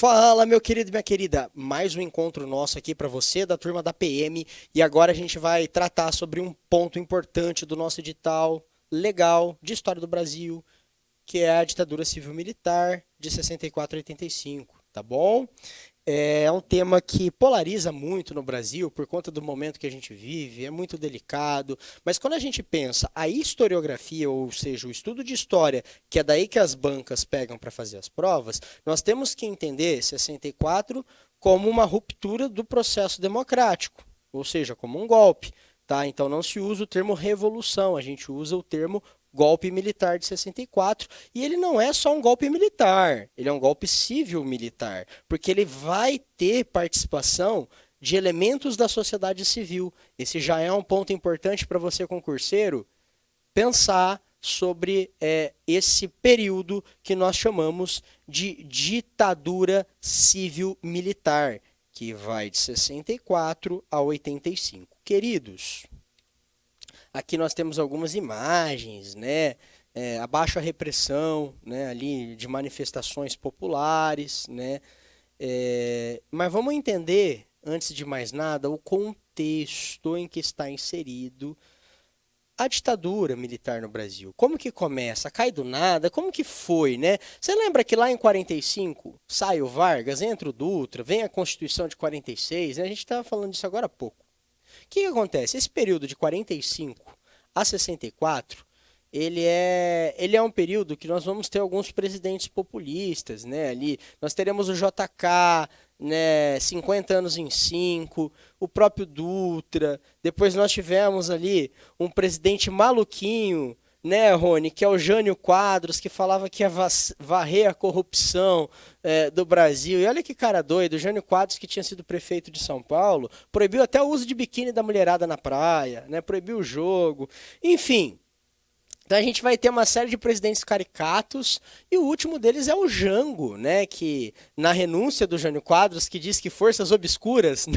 Fala, meu querido e minha querida, mais um encontro nosso aqui para você da turma da PM e agora a gente vai tratar sobre um ponto importante do nosso edital legal de história do Brasil, que é a ditadura civil-militar de 64 a 85, tá bom? É um tema que polariza muito no Brasil por conta do momento que a gente vive, é muito delicado, mas quando a gente pensa a historiografia, ou seja, o estudo de história, que é daí que as bancas pegam para fazer as provas, nós temos que entender 64 como uma ruptura do processo democrático, ou seja, como um golpe, tá? Então não se usa o termo revolução, a gente usa o termo golpe militar de 64, e ele não é só um golpe militar, ele é um golpe civil-militar, porque ele vai ter participação de elementos da sociedade civil. Esse já é um ponto importante para você, concurseiro, pensar sobre esse período que nós chamamos de ditadura civil-militar, que vai de 64 a 85. Queridos, aqui nós temos algumas imagens, né? Abaixo a repressão, né? Ali de manifestações populares, né? Mas vamos entender, antes de mais nada, o contexto em que está inserido a ditadura militar no Brasil. Como que começa? Cai do nada? Como que foi, né? Você lembra que lá em 45 sai o Vargas, entra o Dutra, vem a Constituição de 46, né? A gente estava falando disso agora há pouco. O que acontece? Esse período de 45 a 64, ele é um período que nós vamos ter alguns presidentes populistas, né? Ali nós teremos o JK, né? 50 anos em 5, o próprio Dutra. Depois nós tivemos ali um presidente maluquinho, né, Rony, que é o Jânio Quadros, que falava que ia varrer a corrupção do Brasil. E olha que cara doido, o Jânio Quadros, que tinha sido prefeito de São Paulo, proibiu até o uso de biquíni da mulherada na praia, né, proibiu o jogo, enfim. Então a gente vai ter uma série de presidentes caricatos e o último deles é o Jango, né, que na renúncia do Jânio Quadros, que diz que forças obscuras, né,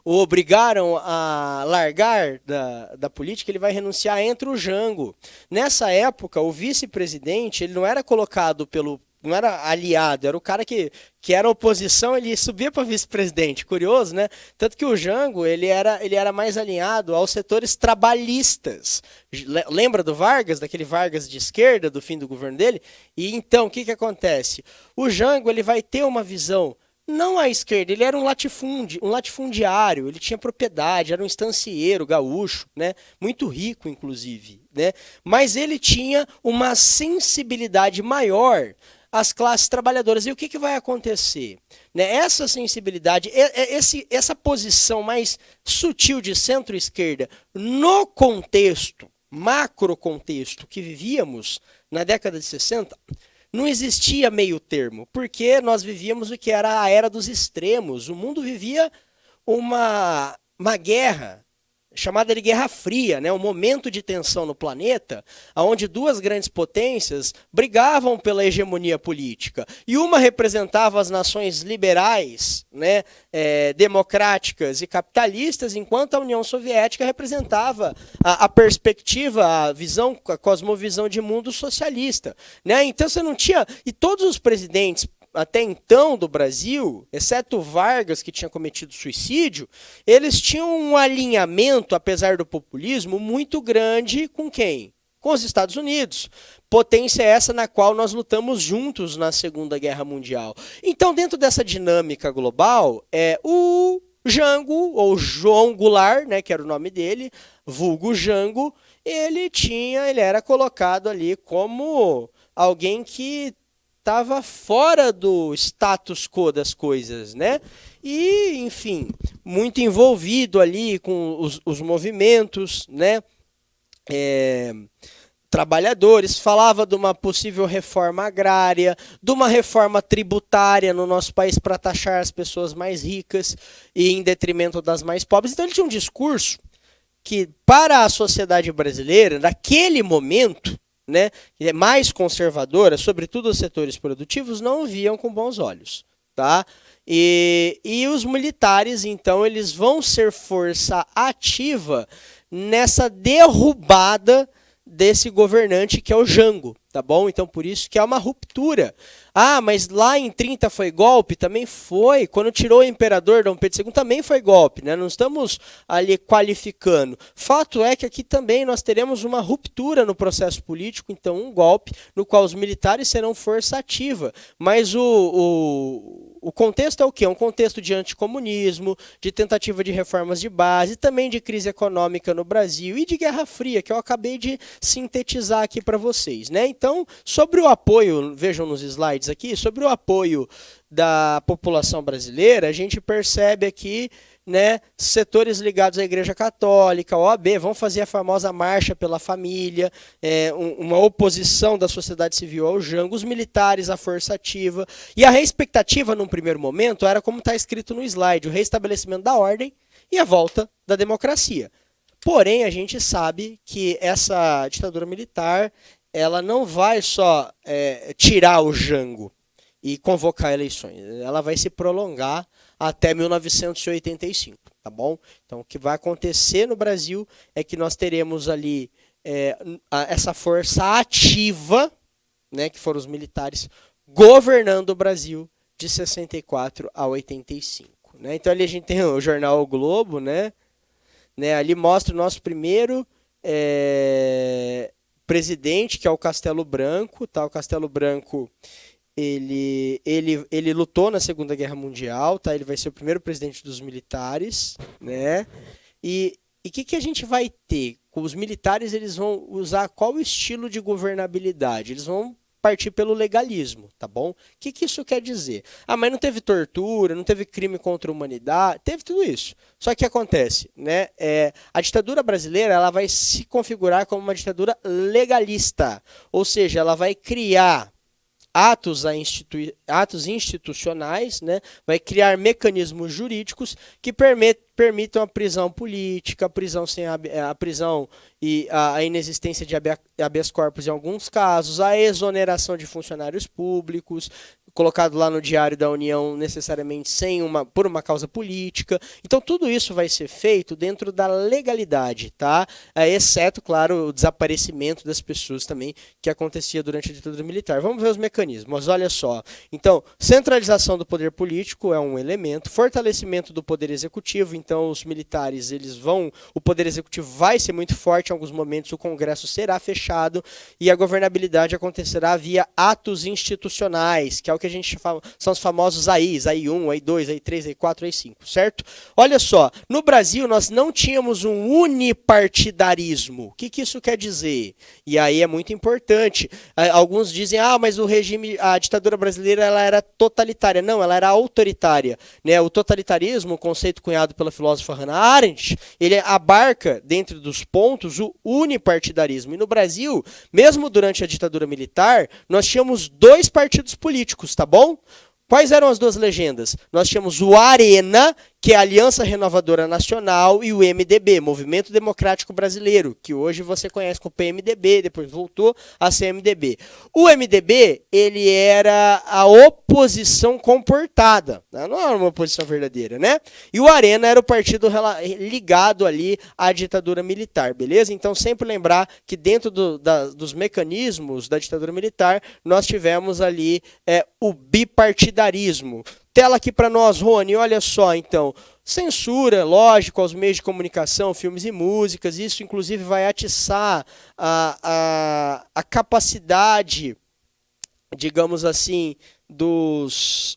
o obrigaram a largar da política, ele vai renunciar, entra o Jango. Nessa época, o vice-presidente, ele não era colocado não era aliado, era o cara que era oposição, ele subia para vice-presidente. Curioso, né? Tanto que o Jango, ele era mais alinhado aos setores trabalhistas. Lembra do Vargas, daquele Vargas de esquerda, do fim do governo dele? E então, o que acontece? O Jango, ele vai ter uma visão não à esquerda, ele era um latifundiário, ele tinha propriedade, era um estancieiro gaúcho, né? Muito rico, inclusive, né? Mas ele tinha uma sensibilidade maior às classes trabalhadoras. E o que vai acontecer? Né? Essa sensibilidade, essa posição mais sutil de centro-esquerda no contexto, macro contexto que vivíamos na década de 60, não existia meio termo, porque nós vivíamos o que era a era dos extremos. O mundo vivia uma guerra, chamada de Guerra Fria, né? Um momento de tensão no planeta, onde duas grandes potências brigavam pela hegemonia política. E uma representava as nações liberais, né? Democráticas e capitalistas, enquanto a União Soviética representava a perspectiva, a cosmovisão de mundo socialista. Né? Então você não tinha... E todos os presidentes até então do Brasil, exceto o Vargas, que tinha cometido suicídio, eles tinham um alinhamento, apesar do populismo, muito grande com quem? Com os Estados Unidos. Potência essa na qual nós lutamos juntos na Segunda Guerra Mundial. Então, dentro dessa dinâmica global, o Jango, ou João Goulart, né, que era o nome dele, vulgo Jango, ele era colocado ali como alguém que estava fora do status quo das coisas, né? E, enfim, muito envolvido ali com os movimentos, né? Trabalhadores, falava de uma possível reforma agrária, de uma reforma tributária no nosso país para taxar as pessoas mais ricas e em detrimento das mais pobres. Então ele tinha um discurso que, para a sociedade brasileira, naquele momento, né, mais conservadora, sobretudo os setores produtivos, não viam com bons olhos. Tá? E os militares, então, eles vão ser força ativa nessa derrubada desse governante que é o Jango, tá bom? Então, por isso que é uma ruptura. Ah, mas lá em 30 foi golpe? Também foi. Quando tirou o imperador Dom Pedro II também foi golpe, né? Não estamos ali qualificando. Fato é que aqui também nós teremos uma ruptura no processo político, então um golpe no qual os militares serão força ativa. Mas o contexto é o quê? É um contexto de anticomunismo, de tentativa de reformas de base, também de crise econômica no Brasil e de Guerra Fria, que eu acabei de sintetizar aqui para vocês, né? Então, sobre o apoio, vejam nos slides aqui, sobre o apoio da população brasileira, a gente percebe aqui, né, setores ligados à Igreja Católica, OAB, vão fazer a famosa Marcha pela Família, uma oposição da sociedade civil ao Jango, os militares à força ativa, e a expectativa, num primeiro momento, era como está escrito no slide, o reestabelecimento da ordem e a volta da democracia. Porém, a gente sabe que essa ditadura militar, ela não vai só tirar o Jango e convocar eleições, ela vai se prolongar até 1985, tá bom? Então, o que vai acontecer no Brasil é que nós teremos ali essa força ativa, né, que foram os militares, governando o Brasil de 64 a 85. Né? Então, ali a gente tem o jornal O Globo, né? Ali mostra o nosso primeiro presidente, que é o Castelo Branco. Tá? O Castelo Branco ele lutou na Segunda Guerra Mundial, tá? Ele vai ser o primeiro presidente dos militares, né? E o que a gente vai ter? Os militares eles vão usar qual estilo de governabilidade? Eles vão partir pelo legalismo, tá bom? O que isso quer dizer? Ah, mas não teve tortura, não teve crime contra a humanidade, teve tudo isso. Só que o que acontece, né? A ditadura brasileira ela vai se configurar como uma ditadura legalista, ou seja, ela vai criar atos institucionais, né? Vai criar mecanismos jurídicos que permitam a prisão política, a prisão e a inexistência de habeas corpus em alguns casos, a exoneração de funcionários públicos, colocado lá no Diário da União necessariamente por uma causa política. Então tudo isso vai ser feito dentro da legalidade, tá? Exceto, claro, o desaparecimento das pessoas também que acontecia durante a ditadura militar. Vamos ver os mecanismos, olha só. Então, centralização do poder político é um elemento, fortalecimento do poder executivo, então os militares, o poder executivo vai ser muito forte, em alguns momentos o Congresso será fechado e a governabilidade acontecerá via atos institucionais, que é o que a gente fala, são os famosos AIs, AI1, AI2, AI3, AI4, AI5, certo? Olha só, no Brasil nós não tínhamos um unipartidarismo. O que isso quer dizer? E aí é muito importante. Alguns dizem, mas a ditadura brasileira ela era totalitária. Não, ela era autoritária. Né? O totalitarismo, o conceito cunhado pela filósofa Hannah Arendt, ele abarca, dentro dos pontos, o unipartidarismo. E no Brasil, mesmo durante a ditadura militar, nós tínhamos dois partidos políticos, tá bom? Quais eram as duas legendas? Nós tínhamos o Arena, que é a Aliança Renovadora Nacional, e o MDB, Movimento Democrático Brasileiro, que hoje você conhece como PMDB, depois voltou a ser MDB. O MDB, ele era a oposição comportada, né? Não era uma oposição verdadeira, né? E o Arena era o partido ligado ali à ditadura militar, beleza? Então sempre lembrar que dentro dos mecanismos da ditadura militar, nós tivemos ali o bipartidarismo. Tela aqui para nós, Rony, olha só, então, censura, lógico, aos meios de comunicação, filmes e músicas, isso inclusive vai atiçar a capacidade, digamos assim, dos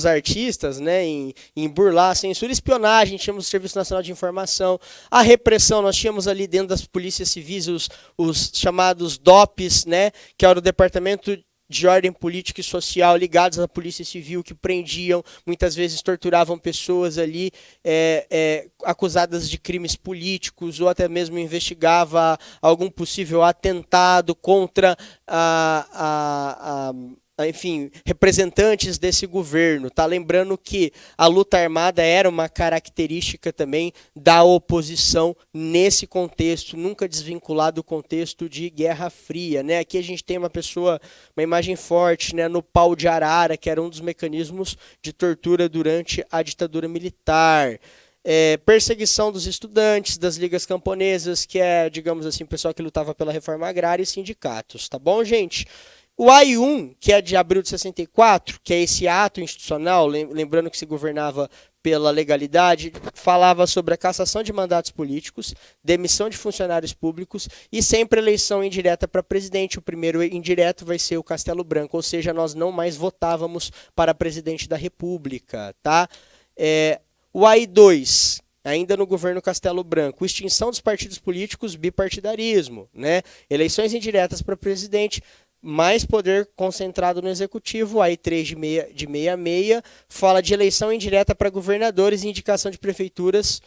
artistas, né, em burlar a censura, espionagem, tínhamos o Serviço Nacional de Informação, a repressão, nós tínhamos ali dentro das polícias civis os chamados DOPs, né, que era o Departamento de Ordem Política e Social ligados à Polícia Civil, que prendiam, muitas vezes torturavam pessoas ali acusadas de crimes políticos, ou até mesmo investigava algum possível atentado contra enfim, representantes desse governo, tá? Lembrando que a luta armada era uma característica também da oposição nesse contexto, nunca desvinculado do contexto de Guerra Fria, né? Aqui a gente tem uma imagem forte, né, no pau de arara, que era um dos mecanismos de tortura durante a ditadura militar. Perseguição dos estudantes, das ligas camponesas, que é, digamos assim, o pessoal que lutava pela reforma agrária, e sindicatos, tá bom, gente? O AI-1, que é de abril de 64, que é esse ato institucional, lembrando que se governava pela legalidade, falava sobre a cassação de mandatos políticos, demissão de funcionários públicos e sempre eleição indireta para presidente. O primeiro indireto vai ser o Castelo Branco, ou seja, nós não mais votávamos para presidente da República, tá? O AI-2, ainda no governo Castelo Branco, extinção dos partidos políticos, bipartidarismo, né? Eleições indiretas para presidente, mais poder concentrado no executivo. Aí 3 de 66 fala de eleição indireta para governadores e indicação de prefeituras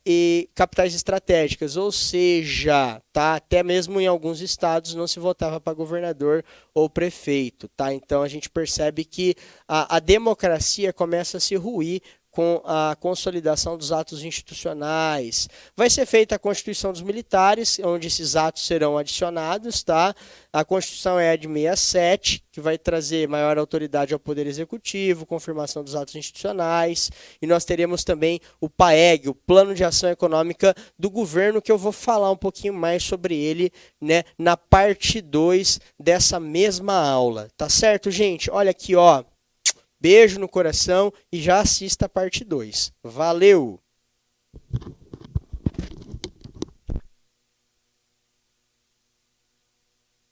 e capitais estratégicas, ou seja, tá, até mesmo em alguns estados não se votava para governador ou prefeito, tá? Então a gente percebe que a democracia começa a se ruir com a consolidação dos atos institucionais. Vai ser feita a Constituição dos Militares, onde esses atos serão adicionados, tá? A Constituição é a de 67, que vai trazer maior autoridade ao Poder Executivo, confirmação dos atos institucionais, e nós teremos também o PAEG, o Plano de Ação Econômica do Governo, que eu vou falar um pouquinho mais sobre ele, né, na parte 2 dessa mesma aula, tá certo, gente? Olha aqui, ó. Beijo no coração e já assista a parte 2. Valeu!